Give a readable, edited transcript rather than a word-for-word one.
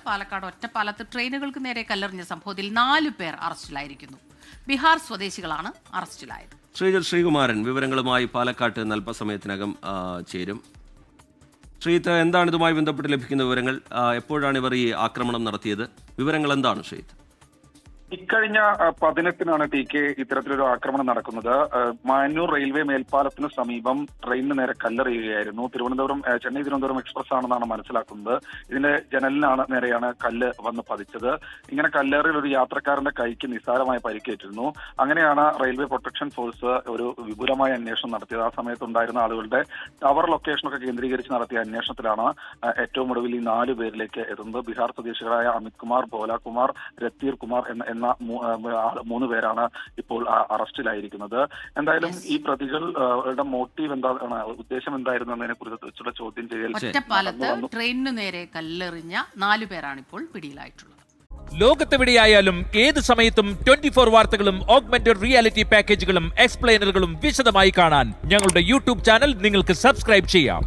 പാലക്കാട് ഒറ്റപ്പാലത്ത് ട്രെയിനുകൾക്ക് നേരെ കല്ലെറിഞ്ഞ സംഭവത്തിൽ 4 പേർ അറസ്റ്റിലായിരിക്കുന്നു. ബീഹാർ സ്വദേശികളാണ് അറസ്റ്റിലായത്. ശ്രീകുമാരൻ വിവരങ്ങളുമായി പാലക്കാട്ട് അല്പസമയത്തിനകം ചേരും. ശ്രീത്ത്, എന്താണ് ഇതുമായി ബന്ധപ്പെട്ട് ലഭിക്കുന്ന വിവരങ്ങൾ? എപ്പോഴാണ് ഇവർ ഈ ആക്രമണം നടത്തിയത്? വിവരങ്ങൾ എന്താണ് ശ്രീത്ത്? ഇക്കഴിഞ്ഞ 18-നാണ് TK ഇത്തരത്തിലൊരു ആക്രമണം നടക്കുന്നത്. മാന്നൂർ റെയിൽവേ മേൽപ്പാലത്തിന് സമീപം ട്രെയിനിന് നേരെ കല്ലെറിയുകയായിരുന്നു. ചെന്നൈ തിരുവനന്തപുരം എക്സ്പ്രസ് ആണെന്നാണ് മനസ്സിലാക്കുന്നത്. ഇതിന്റെ ജനലിനാണ് നേരെയാണ് കല്ല് വന്ന് പതിച്ചത്. ഇങ്ങനെ കല്ലേറിൽ ഒരു യാത്രക്കാരന്റെ കൈക്ക് നിസ്സാരമായ പരിക്കേറ്റിരുന്നു. അങ്ങനെയാണ് റെയിൽവേ പ്രൊട്ടക്ഷൻ ഫോഴ്സ് ഒരു വിപുലമായ അന്വേഷണം നടത്തിയത്. ആ സമയത്തുണ്ടായിരുന്ന ആളുകളുടെ ടവർ ലൊക്കേഷനൊക്കെ കേന്ദ്രീകരിച്ച് നടത്തിയ അന്വേഷണത്തിലാണ് ഏറ്റവും ഒടുവിൽ ഈ 4 പേരിലേക്ക് എത്തുന്നത്. ബീഹാർ സ്വദേശികളായ അമിത് കുമാർ, ഭോലാകുമാർ, രത്തീർ കുമാർ എന്ന 3 പേരാണ് ഇപ്പോൾ അറസ്റ്റിലായിരിക്കുന്നത്. എന്തായാലും ഈ പ്രതികളുടെ മോട്ടീവ് എന്താണ്, ഉദ്ദേശം എന്തായിരുന്നു എന്നതിനെ കുറിച്ചുള്ള ചോദ്യം ചെയ്യൽ. ഒറ്റപ്പാലത്ത് ട്രെയിനിനു നേരെ കല്ലെറിഞ്ഞ 4 പേരാണ് ഇപ്പോൾ പിടിയിലായിട്ടുള്ളത്. ലോകത്തെവിടെയായാലും ഏത് സമയത്തും 24 വാർത്തകളും ഓഗ്മെന്റഡ് റിയാലിറ്റി പാക്കേജുകളും എക്സ്പ്ലെയിനറുകളും വിശദമായി കാണാൻ ഞങ്ങളുടെ യൂട്യൂബ് ചാനൽ നിങ്ങൾക്ക് സബ്സ്ക്രൈബ് ചെയ്യാം.